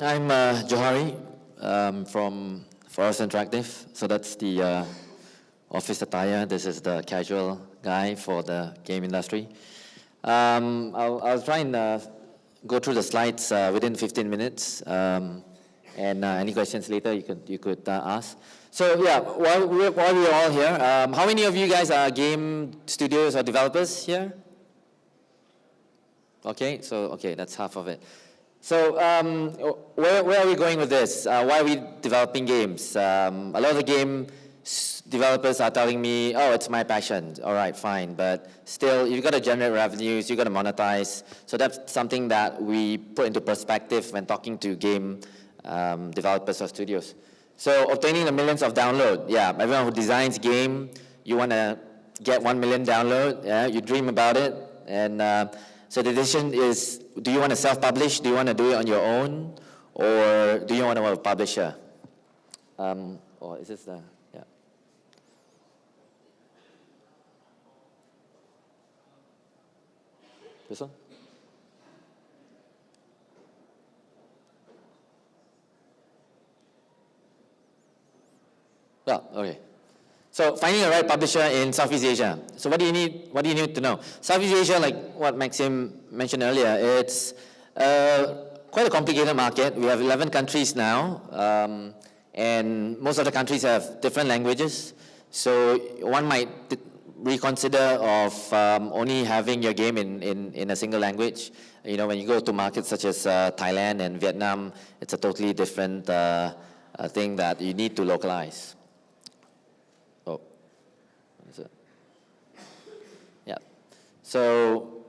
I'm Johary from Forest Interactive. So that's the office attire. This is the casual guy for the game industry. I'll try and go through the slides within 15 minutes. And any questions later you could ask. So yeah, while we're all here, how many of you guys are game studios or developers here? Okay, that's half of it. So where are we going with this? Why are we developing games? A lot of the game developers are telling me, oh, it's my passion. All right, fine. But still, you've got to generate revenues, you've got to monetize. So that's something that we put into perspective when talking to game developers or studios. So obtaining the millions of download, yeah, everyone who designs game, you want to get 1 million download, yeah, you dream about it. And so the decision is, do you want to self-publish? Do you want to do it on your own? Or do you want to have a publisher? Or is this the, yeah. This one? Well, okay. So finding a right publisher in Southeast Asia. So what do you need to know? Southeast Asia, like what Maxim mentioned earlier, it's quite a complicated market. We have 11 countries now, and most of the countries have different languages. So one might reconsider of only having your game in a single language. You know, when you go to markets such as Thailand and Vietnam, it's a totally different thing that you need to localize. Yeah. So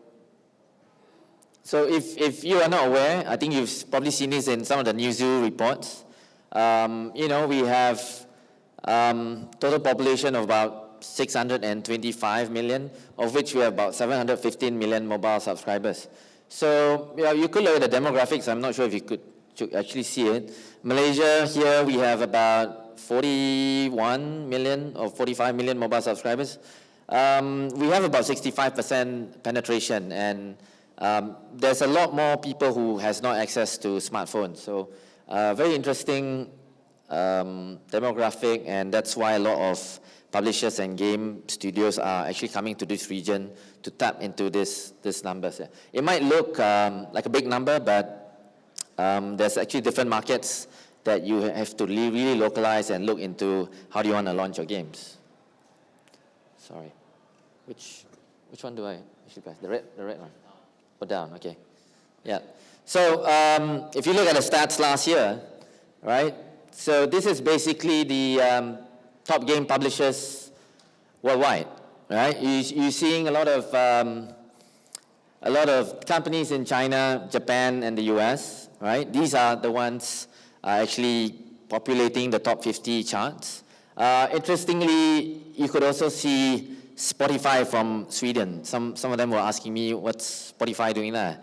if you are not aware, I think you've probably seen this in some of the Newzoo reports. You know, we have total population of about 625 million, of which we have about 715 million mobile subscribers. So yeah, you could look at the demographics. I'm not sure if you could actually see it. Malaysia, here we have about 41 million or 45 million mobile subscribers. We have about 65% penetration, and there's a lot more people who has not access to smartphones. So very interesting demographic, and that's why a lot of publishers and game studios are actually coming to this region to tap into these numbers. It might look like a big number, but there's actually different markets that you have to really localize and look into how do you want to launch your games. Sorry, which one do I actually press? The red one? Or down? Okay, yeah. So if you look at the stats last year, right? So this is basically the top game publishers worldwide, right? You're seeing a lot of companies in China, Japan, and the US, right? These are the ones actually populating the top 50 charts. Interestingly, you could also see Spotify from Sweden. Some of them were asking me, what's Spotify doing there?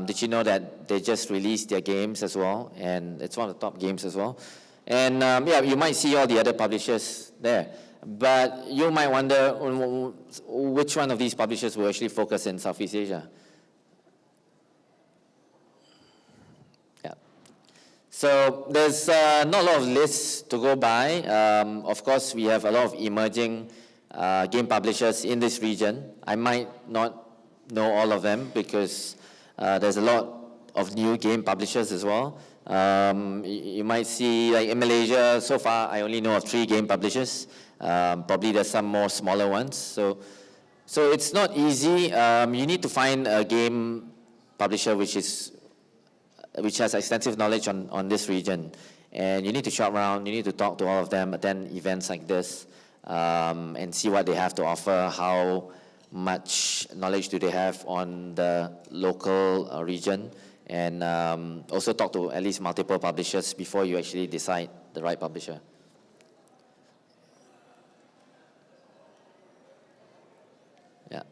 Did you know that they just released their games as well? And it's one of the top games as well. And yeah, you might see all the other publishers there. But you might wonder which one of these publishers will actually focus in Southeast Asia. Yeah. So there's not a lot of lists to go by. Of course, we have a lot of emerging game publishers in this region. I might not know all of them because there's a lot of new game publishers as well. You might see, like in Malaysia, so far I only know of 3 game publishers. Probably there's some more smaller ones. So it's not easy. You need to find a game publisher which has extensive knowledge on this region. And you need to shop around, you need to talk to all of them, attend events like this, and see what they have to offer, how much knowledge do they have on the local region, and also talk to at least multiple publishers before you actually decide the right publisher. Yeah.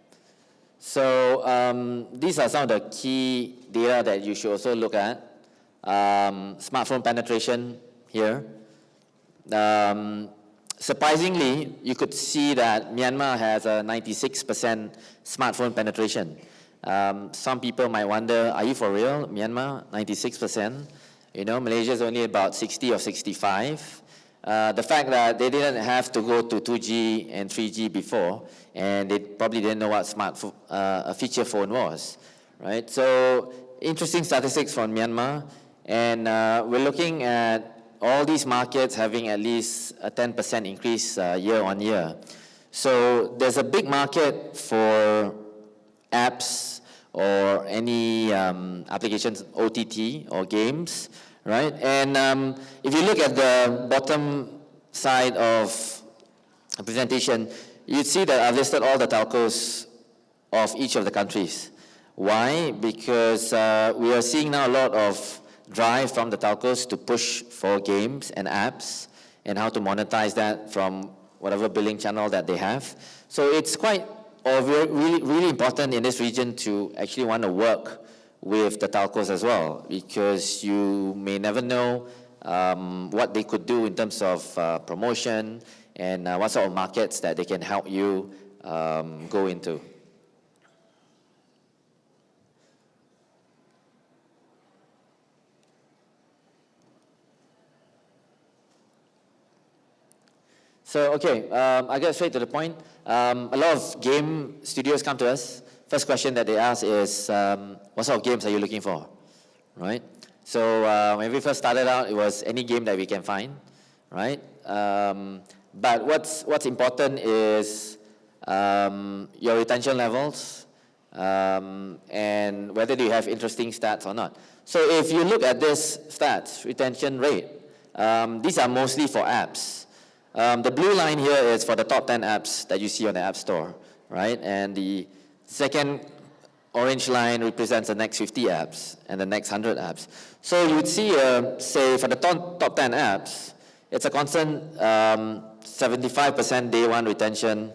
So these are some of the key data that you should also look at. Smartphone penetration here. Surprisingly, you could see that Myanmar has a 96% smartphone penetration. Some people might wonder, are you for real, Myanmar, 96%? You know, Malaysia is only about 60 or 65. The fact that they didn't have to go to 2G and 3G before, and they probably didn't know what a feature phone was, right? So interesting statistics from Myanmar, and we're looking at all these markets having at least a 10% increase year on year. So there's a big market for apps or any applications, OTT or games, right? And if you look at the bottom side of a presentation, you'd see that I've listed all the telcos of each of the countries. Why? Because we are seeing now a lot of drive from the telcos to push for games and apps and how to monetize that from whatever billing channel that they have. So it's quite really important in this region to actually want to work with the telcos as well, because you may never know what they could do in terms of promotion and what sort of markets that they can help you go into. So, okay, I'll get straight to the point. A lot of game studios come to us. First question that they ask is, what sort of games are you looking for, right? So when we first started out, it was any game that we can find, right? But what's important is your retention levels and whether you have interesting stats or not. So if you look at this stats, retention rate, these are mostly for apps. The blue line here is for the top 10 apps that you see on the App Store, right? And the second orange line represents the next 50 apps and the next 100 apps. So you'd see, say, for the top 10 apps, it's a constant 75% day one retention,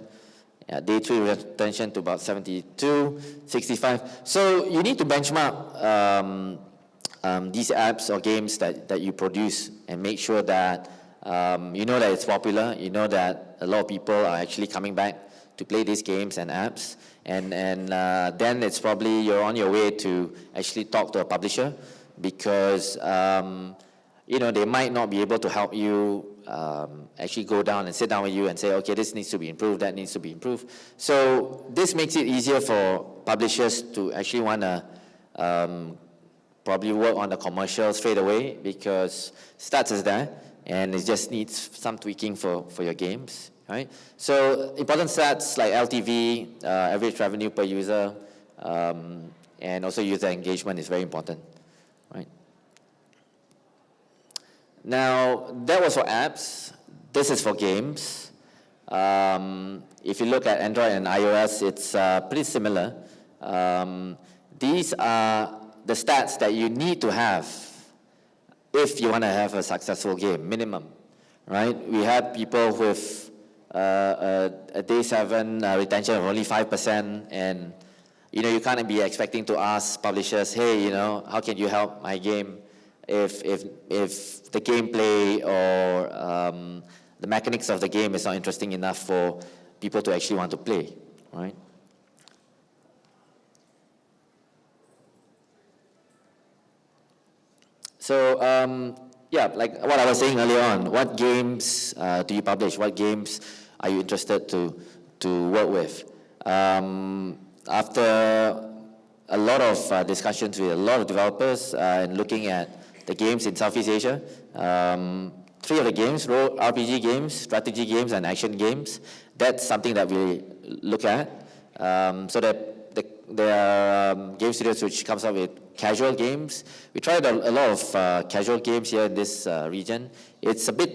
day three retention to about 72, 65. So you need to benchmark these apps or games that you produce and make sure that you know that it's popular, you know that a lot of people are actually coming back to play these games and apps, and then it's probably you're on your way to actually talk to a publisher, because you know, they might not be able to help you actually go down and sit down with you and say, okay, this needs to be improved, that needs to be improved. So this makes it easier for publishers to actually want to probably work on the commercial straight away, because stats is there, and it just needs some tweaking for your games, right? So important stats like LTV, average revenue per user, and also user engagement is very important, right? Now, that was for apps. This is for games. If you look at Android and iOS, it's pretty similar. These are the stats that you need to have if you want to have a successful game, minimum, right? We had people with a day 7 retention of only 5%, and you know, you can't be expecting to ask publishers, hey, you know, how can you help my game if the gameplay or the mechanics of the game is not interesting enough for people to actually want to play, right? So, yeah, like what I was saying earlier on, what games do you publish? What games are you interested to work with? After a lot of discussions with a lot of developers and looking at the games in Southeast Asia, 3 of the games, RPG games, strategy games, and action games, that's something that we look at. So that there are game studios which comes up with casual games. We tried a lot of casual games here in this region. It's a bit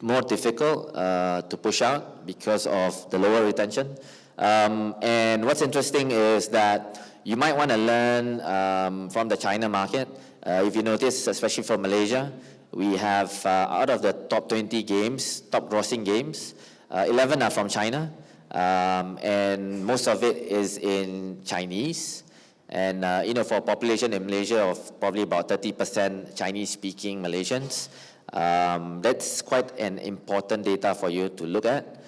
more difficult to push out because of the lower retention. And what's interesting is that you might want to learn from the China market. If you notice, especially for Malaysia, we have out of the top 20 games, top grossing games, 11 are from China. And most of it is in Chinese. And you know, for a population in Malaysia of probably about 30% Chinese-speaking Malaysians, that's quite an important data for you to look at,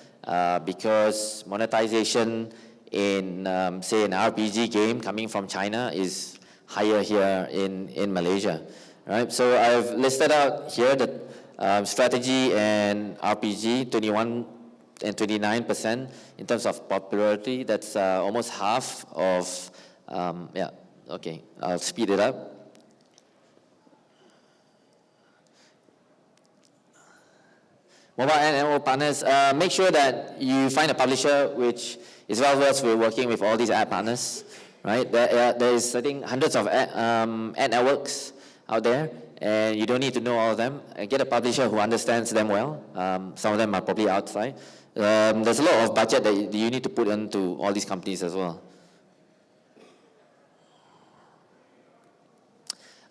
because monetization in, say, an RPG game coming from China is higher here in Malaysia, right? So I've listed out here the strategy and RPG, 21 and 29% in terms of popularity. That's almost half of, yeah, okay, I'll speed it up. Mobile and MMO partners, make sure that you find a publisher which is well versed with working with all these ad partners, right? There is, I think, hundreds of ad networks out there, and you don't need to know all of them. Get a publisher who understands them well. Some of them are probably outside. There's a lot of budget that you need to put into all these companies as well.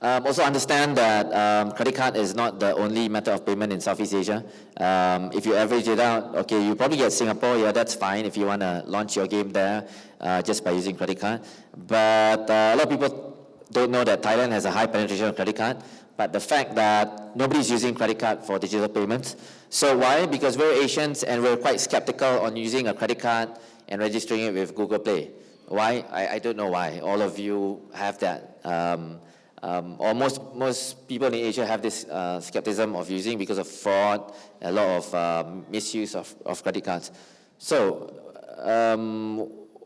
Also understand that credit card is not the only method of payment in Southeast Asia. If you average it out, okay, you probably get Singapore, yeah, that's fine if you want to launch your game there just by using credit card. But a lot of people don't know that Thailand has a high penetration of credit card, but the fact that nobody's using credit card for digital payments. So why? Because we're Asians and we're quite skeptical on using a credit card and registering it with Google Play. Why? I don't know why. All of you have that. Or most people in Asia have this skepticism of using because of fraud, a lot of misuse of credit cards. So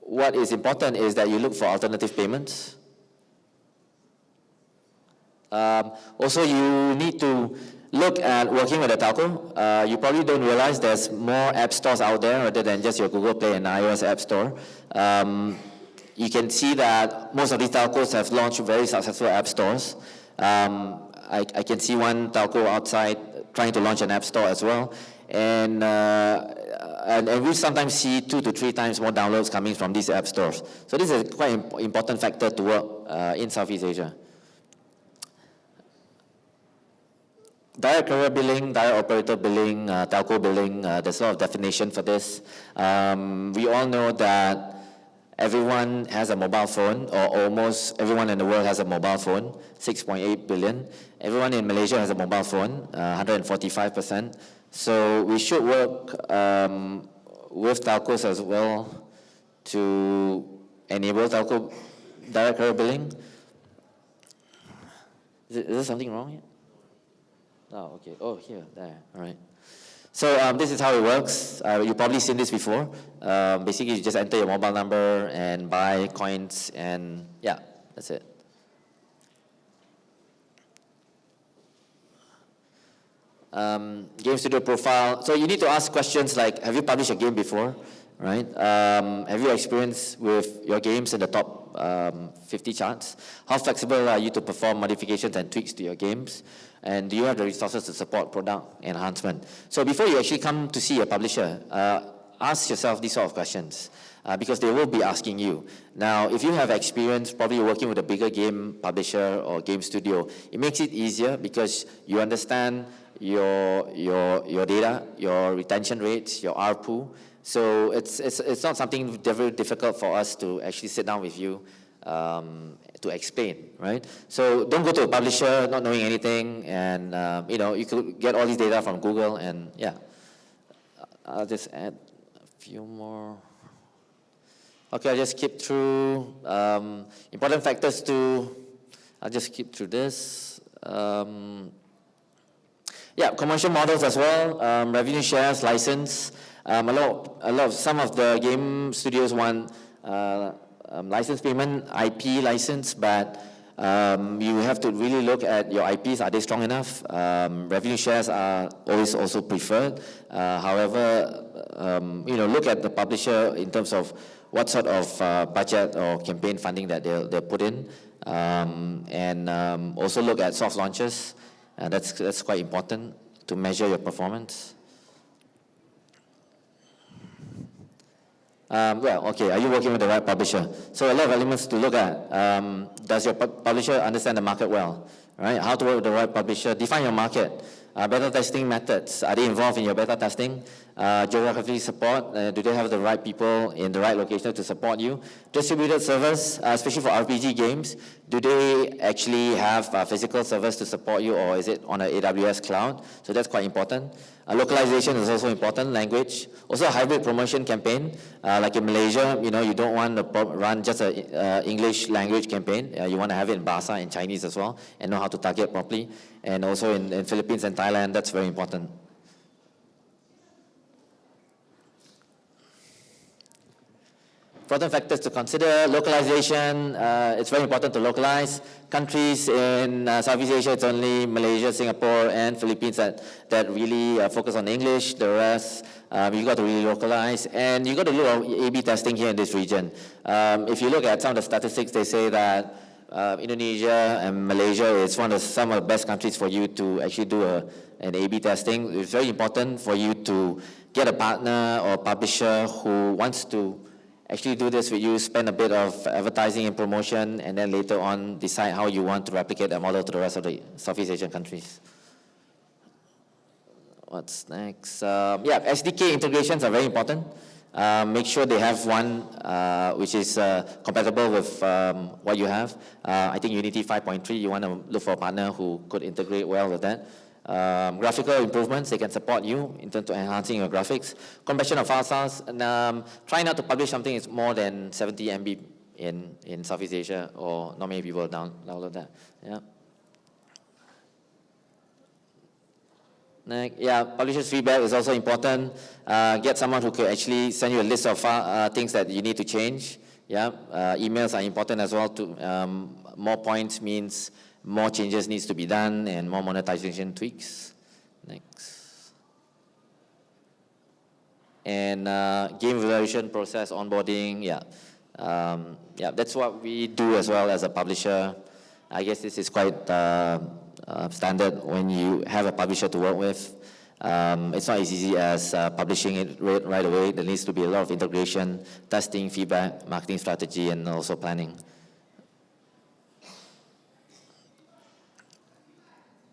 what is important is that you look for alternative payments. Also, you need to look at working with a telco. You probably don't realize there's more app stores out there rather than just your Google Play and iOS app store. You can see that most of these telcos have launched very successful app stores. I can see one telco outside trying to launch an app store as well. And we sometimes see 2 to 3 times more downloads coming from these app stores. So this is a quite important factor to work in Southeast Asia. Direct carrier billing, direct operator billing, telco billing, there's a lot of definition for this. We all know that everyone has a mobile phone, or almost everyone in the world has a mobile phone, 6.8 billion. Everyone in Malaysia has a mobile phone, 145%. So we should work with telcos as well to enable telco direct carrier billing. Is there something wrong here? Oh, okay. Oh, here, there, all right. So this is how it works. You've probably seen this before. Basically, you just enter your mobile number and buy coins, and yeah, that's it. Game studio profile. So you need to ask questions like, have you published a game before, right? Have you experienced with your games in the top 50 charts? How flexible are you to perform modifications and tweaks to your games? And do you have the resources to support product enhancement? So before you actually come to see a publisher, ask yourself these sort of questions because they will be asking you. Now, if you have experience probably working with a bigger game publisher or game studio, it makes it easier because you understand your data, your retention rates, your ARPU. So it's not something very difficult for us to actually sit down with you to explain, right? So don't go to a publisher not knowing anything, and you could get all these data from Google, and yeah. I'll just add a few more. Okay, I'll just skip through important factors to. I'll just skip through this. Yeah, commercial models as well. Revenue shares, license. Some of the game studios want license payment, IP license, but you have to really look at your IPs. Are they strong enough? Revenue shares are always also preferred. However, look at the publisher in terms of what sort of budget or campaign funding that they'll put in, and also look at soft launches. That's quite important to measure your performance. Okay, are you working with the right publisher? So a lot of elements to look at. Does your publisher understand the market well? Right? How to work with the right publisher? Define your market. Beta testing methods. Are they involved in your beta testing? geography support, do they have the right people in the right location to support you? Distributed servers, especially for RPG games, do they actually have physical servers to support you, or is it on an AWS cloud? So that's quite important. Localization is also important, language. Also a hybrid promotion campaign, like in Malaysia, you don't want to run just an English language campaign. You want to have it in Bahasa and Chinese as well, and know how to target properly. And also in Philippines and Thailand, that's very important. Important factors to consider: localization, it's very important to localize. Countries in Southeast Asia, it's only Malaysia, Singapore, and Philippines that really focus on English. The rest, you got to really localize. And you got to look at A/B testing here in this region. If you look at some of the statistics, they say that Indonesia and Malaysia is some of the best countries for you to actually do an A/B testing. It's very important for you to get a partner or publisher who wants to actually do this with you, spend a bit of advertising and promotion, and then later on decide how you want to replicate that model to the rest of the Southeast Asian countries. What's next? SDK integrations are very important. Make sure they have one which is compatible with what you have. I think Unity 5.3, you want to look for a partner who could integrate well with that. Graphical improvements, they can support you in terms of enhancing your graphics. Compression of file size, and try not to publish something that's more than 70 MB in Southeast Asia, or not many people download that. Publishers' feedback is also important. Get someone who could actually send you a list of things that you need to change. Emails are important as well. More points means more changes needs to be done, and more monetization tweaks. Next. And game evaluation process, onboarding, that's what we do as well as a publisher. I guess this is quite standard when you have a publisher to work with. It's not as easy as publishing it right away. There needs to be a lot of integration, testing, feedback, marketing strategy, and also planning.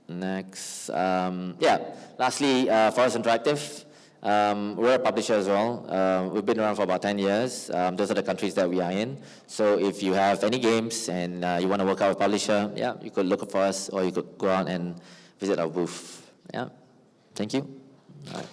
Next, lastly, Forest Interactive. We're a publisher as well. We've been around for about 10 years. Those are the countries that we are in. So if you have any games and you want to work out with a publisher, you could look for us, or you could go out and visit our booth. Thank you. All right.